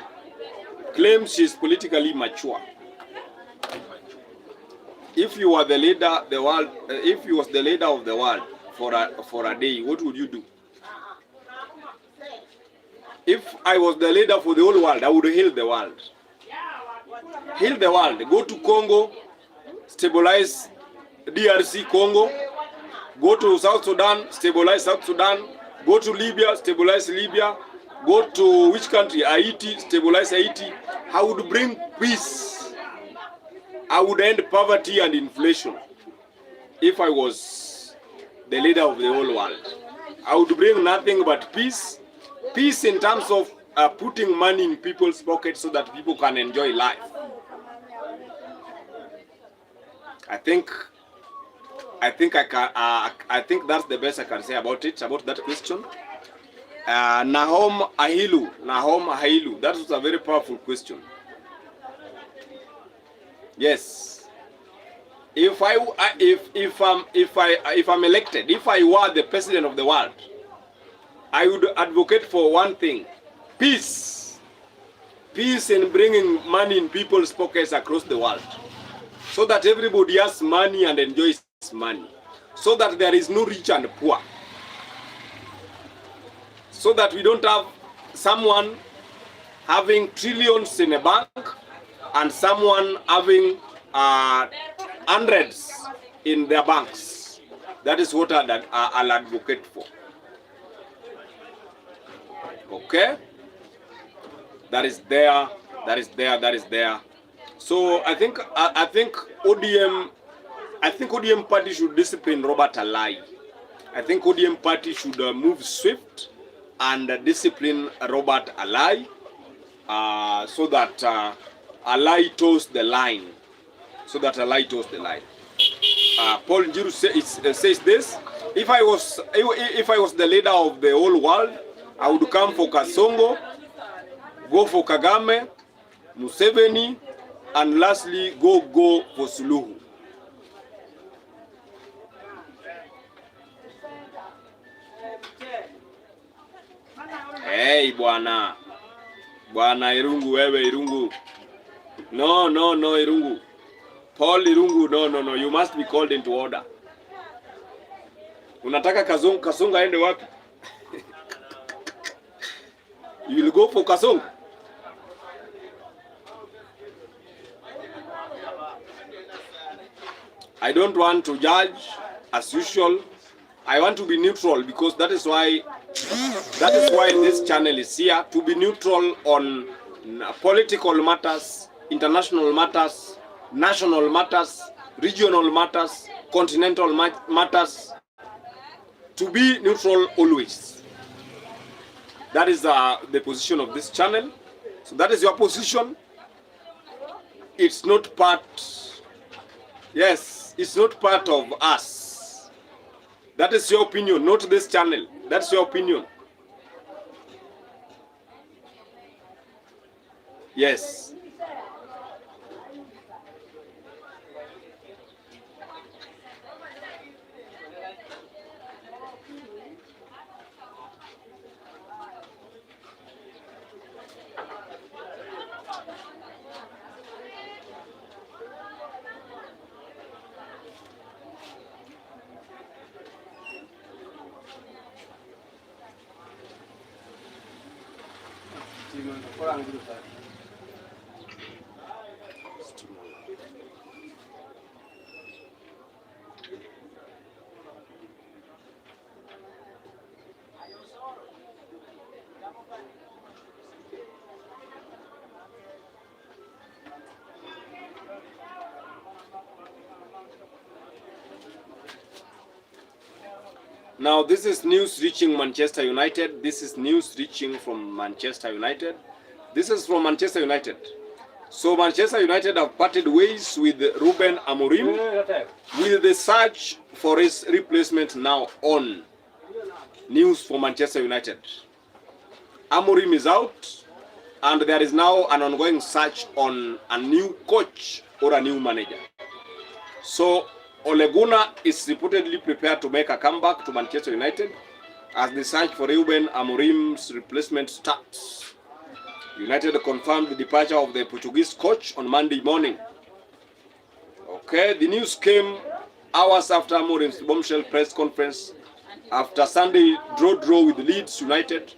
Claims she is politically mature. If you were the leader, if you was the leader of the world for a day, what would you do? If I was the leader for the whole world, I would heal the world. Heal the world. Go to Congo, stabilize DRC Congo. Go to South Sudan, stabilize South Sudan. Go to Libya, stabilize Libya. Go to which country? Haiti, stabilize Haiti. I would bring peace. I would end poverty and inflation. If I was the leader of the whole world, I would bring nothing but peace. Peace in terms of putting money in people's pockets so that people can enjoy life. I think that's the best I can say about that question. Nahom Ahilu, that was a very powerful question. Yes. If I'm elected, if I were the president of the world, I would advocate for one thing: peace. peace and bringing money in people's pockets across the world, so that everybody has money and enjoys money, so that there is no rich and poor, so that we don't have someone having trillions in a bank and someone having hundreds in their banks. That is what I'll advocate for. Okay? That is there. So I think ODM party should discipline Robert Alai. I think ODM party should move swift and discipline Robert Alai, so that Alai toes the line. Paul Njiru says this: if I was the leader of the whole world, I would come for Kasongo, go for Kagame, Museveni, and lastly go for Suluhu. Hey, bwana Irungu, wewe Irungu. No, Irungu. Paul Irungu, no. You must be called into order. Unataka Kasongo aende wapi? You will go for Kasongo? I don't want to judge as usual. I want to be neutral, because that is why this channel is here, to be neutral on political matters, international matters, national matters, regional matters, continental matters. To be neutral always. That is the position of this channel. So that is your position. It's not part. Yes, it's not part of us. That is your opinion, not this channel. That's your opinion. Yes. Now this is news reaching Manchester United. This is news reaching from Manchester United. This is from Manchester United. So Manchester United have parted ways with Ruben Amorim, with the search for his replacement now on. News for Manchester United. Amorim is out, and there is now an ongoing search on a new coach or a new manager. So Ole Gunnar is reportedly prepared to make a comeback to Manchester United as the search for Ruben Amorim's replacement starts. United confirmed the departure of the Portuguese coach on Monday morning. Okay, the news came hours after Amorim's bombshell press conference after Sunday draw with Leeds United.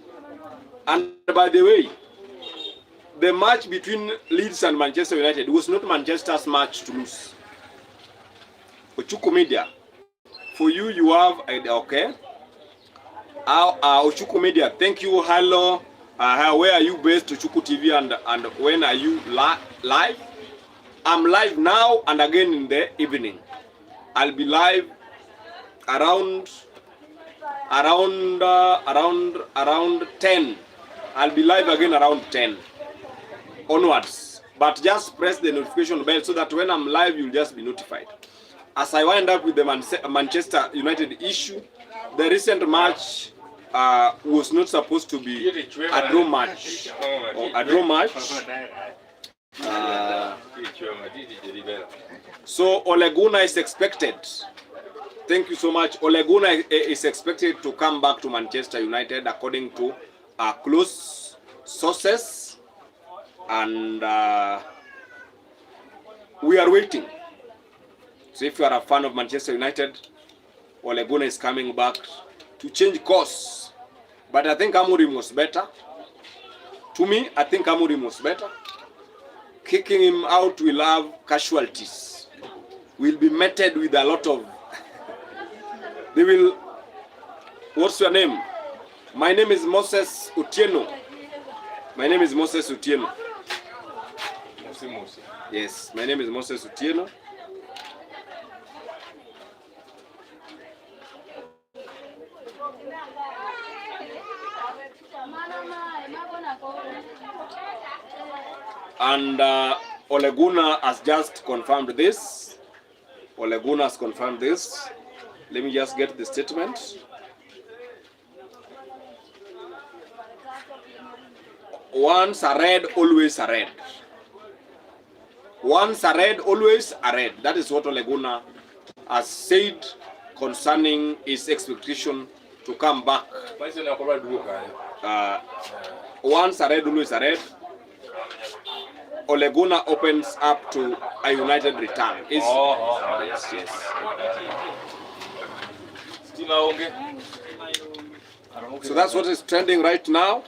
And by the way, the match between Leeds and Manchester United was not Manchester's match to lose. Ochuku Media, for you, you have okay. Ochuku Media, thank you. Hello, where are you based? Ochuku TV, and when are you live? I'm live now and again in the evening. I'll be live around 10. I'll be live again around 10 onwards. But just press the notification bell so that when I'm live, you'll just be notified. As I wind up with the Manchester United issue, the recent match was not supposed to be a draw match. So Ole Gunnar is expected. Thank you so much. Ole Gunnar is expected to come back to Manchester United according to close sources. and we are waiting. So if you are a fan of Manchester United, Ole Gunnar is coming back to change course. But I think Amorim was better. To me, I think Amorim was better. Kicking him out will have casualties. Will be meted with a lot of... They will... What's your name? My name is Moses Otieno. My name is Moses Otieno. Yes, my name is Moses Otieno. And Ole Gunnar has just confirmed this. Ole Gunnar has confirmed this. Let me just get the statement. Once a red, always a red. Once a red, always a red. That is what Ole Gunnar has said concerning his expectation to come back. Once a red, always a red. Ole Gunnar opens up to a United return. Yes, yes. So that's what is trending right now.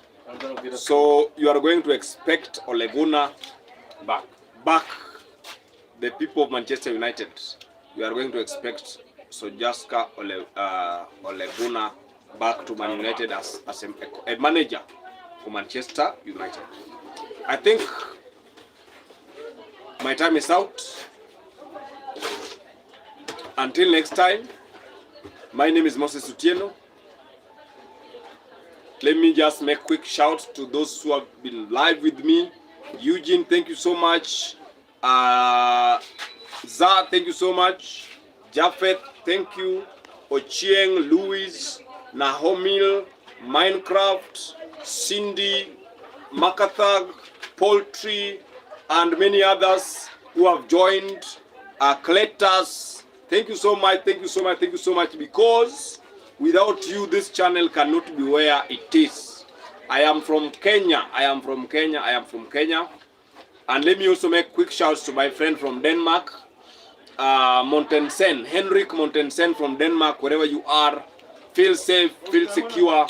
So you are going to expect Ole Gunnar back. The people of Manchester United, you are going to expect Solskjaer Ole Gunnar back to Man United as a manager for Manchester United. I think my time is out. Until next time, my name is Moses Otieno. Let me just make quick shout to those who have been live with me. Eugene, thank you so much. Za, thank you so much. Japheth, thank you. Ochieng, Louis, Nahomil, Minecraft, Cindy, Makathag, Poultry, and many others who have joined. Cletus, thank you so much, thank you so much, thank you so much, because without you, this channel cannot be where it is. I am from Kenya. I am from Kenya. I am from Kenya. And let me also make quick shouts to my friend from Denmark, Montensen, Henrik Montensen from Denmark. Wherever you are, feel safe, feel secure.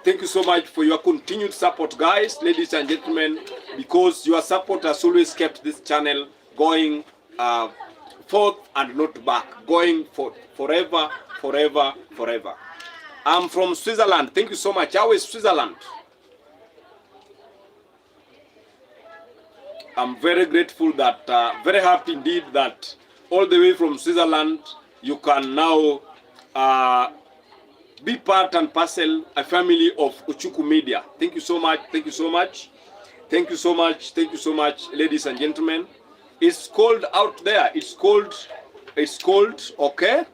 Thank you so much for your continued support, guys, ladies and gentlemen, because your support has always kept this channel going forth and not back, going for forever, forever, forever. I'm from Switzerland. Thank you so much. How is Switzerland? I'm very grateful that, very happy indeed that all the way from Switzerland, you can now be part and parcel, a family of Ochuku Media. Thank you so much. Thank you so much. Thank you so much. Thank you so much, ladies and gentlemen. It's cold out there. It's cold. It's cold, okay?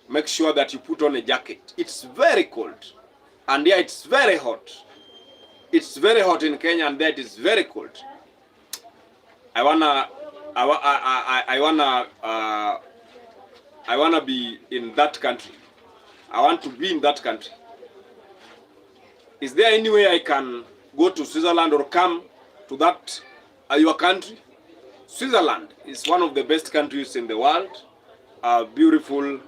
Make sure that you put on a jacket. It's very cold. And yeah, it's very hot. It's very hot in Kenya, and there it is very cold. I wanna be in that country. I want to be in that country. Is there any way I can go to Switzerland or come to that your country? Switzerland is one of the best countries in the world. Beautiful.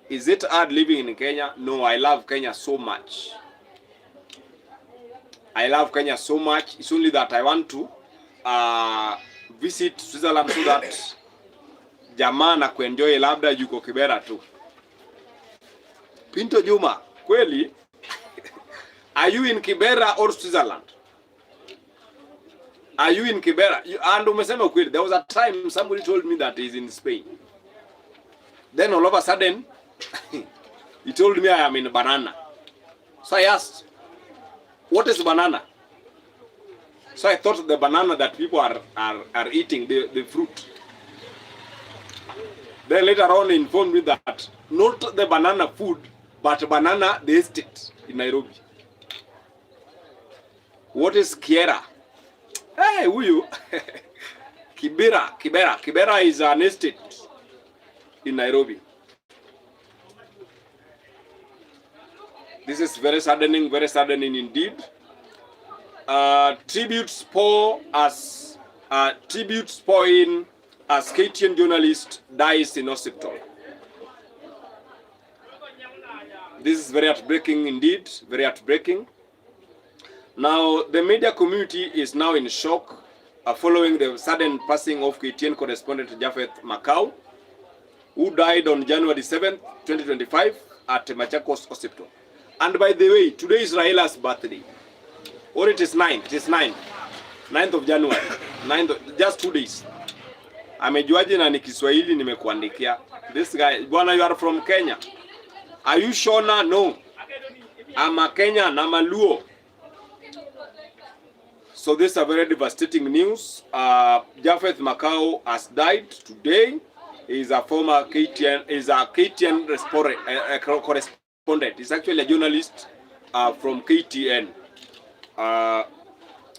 Is it hard living in Kenya? No, I love Kenya so much. I love Kenya so much. It's only that I want to visit Switzerland so that jamaa na kuenjoy labda yuko Kibera tu. Pinto Juma, kweli? Are you in Kibera or Switzerland? Are you in Kibera? And umesema kweli, there was a time somebody told me that he's in Spain. Then all of a sudden, he told me I am in Banana. So I asked, what is banana? So I thought the banana that people are eating, the fruit. Then later on he informed me that not the banana food, but banana the estate in Nairobi. What is Kiera? Hey, who you? Kibera is an estate in Nairobi. This is very saddening indeed. tributes pour in as KTN journalist dies in hospital. This is very heartbreaking indeed, very heartbreaking. Now, the media community is now in shock following the sudden passing of KTN correspondent Japhet Makau, who died on January 7th, 2025 at Machakos Hospital. And by the way, today is Raila's birthday. Or it is 9th, it is 9th. 9th of January. 9th, just 2 days. Amejuaje na ni Kiswahili nimekuandikia. This guy, bwana, you are from Kenya. Are you Shona? No. I'm a Kenyan, I'm a Luo. So this is a very devastating news. Japhet Makau has died today. He is a former KTN, correspondent. He's actually a journalist from KTN.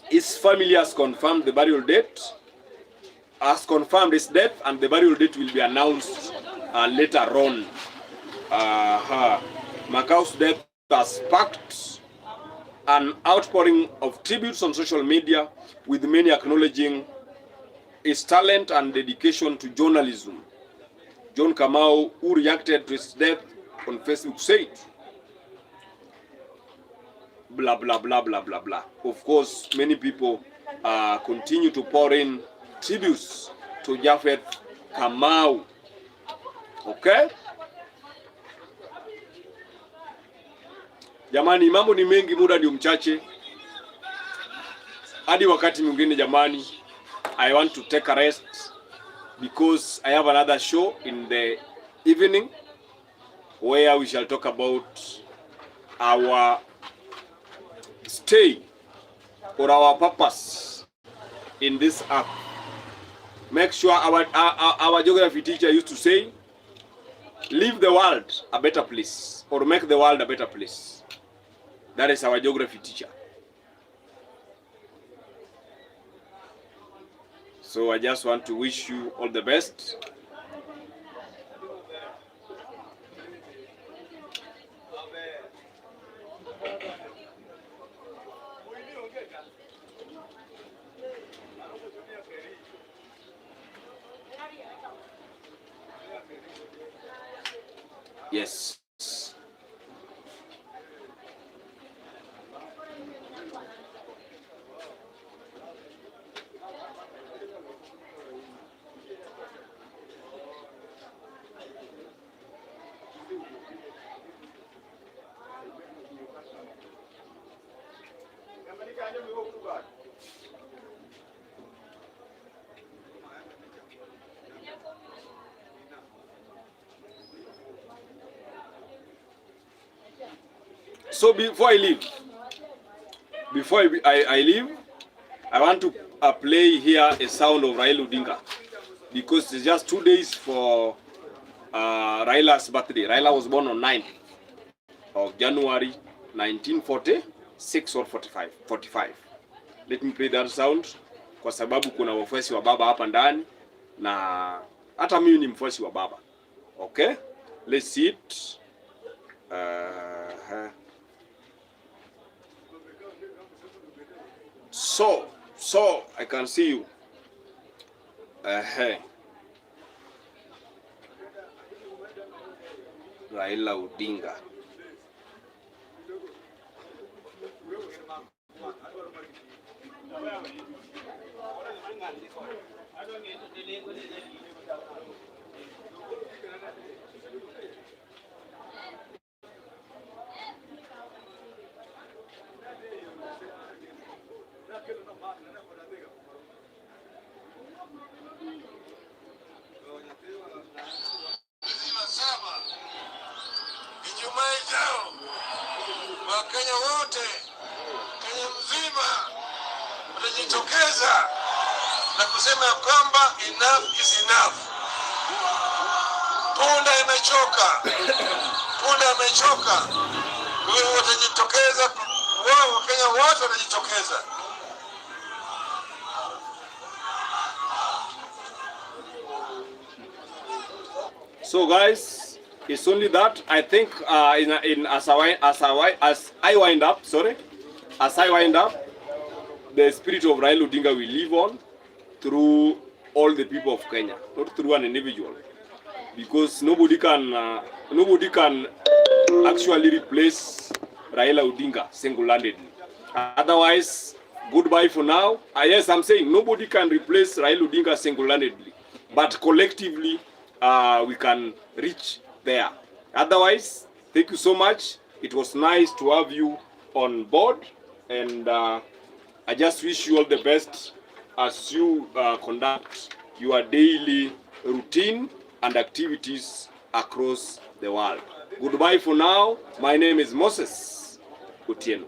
His family has confirmed the burial date, has confirmed his death, and the burial date will be announced later on. Makau's death has sparked an outpouring of tributes on social media, with many acknowledging his talent and dedication to journalism. John Kamau, who reacted to his death on Facebook, said, blah, blah, blah, blah, blah, blah. Of course, many people continue to pour in tributes to Japhet Kamau. Okay? Jamani, mambo ni mengi, muda ndio mchache. Hadi wakati mwingine jamani. I want to take a rest because I have another show in the evening where we shall talk about our stay or our purpose in this earth. Make sure our geography teacher used to say, leave the world a better place or make the world a better place. That is our geography teacher. So I just want to wish you all the best. Yes. So before I leave, I leave, I want to play here a sound of Raila Odinga, because it's just 2 days for Raila's birthday. Raila was born on 9th of January 1946 or 45. Let me play that sound kwa sababu kuna wafuasi wa baba hapa ndani na hata mimi ni mfuasi wa baba. Okay? Let's see it. So I can see you. Raila Odinga. Wakenya wote, Kenya mzima watajitokeza na kusema kwamba enough is enough. Punda imechoka. Kwa hiyo watajitokeza, wao Wakenya wote watajitokeza. So guys, it's only that. I think as I wind up, the spirit of Raila Odinga will live on through all the people of Kenya, not through an individual, because nobody can actually replace Raila Odinga single-handedly. Otherwise, goodbye for now. Yes, I'm saying nobody can replace Raila Odinga single-handedly, but collectively we can reach there. Otherwise, thank you so much. It was nice to have you on board, and I just wish you all the best as you conduct your daily routine and activities across the world. Goodbye for now. My name is Moses Otieno.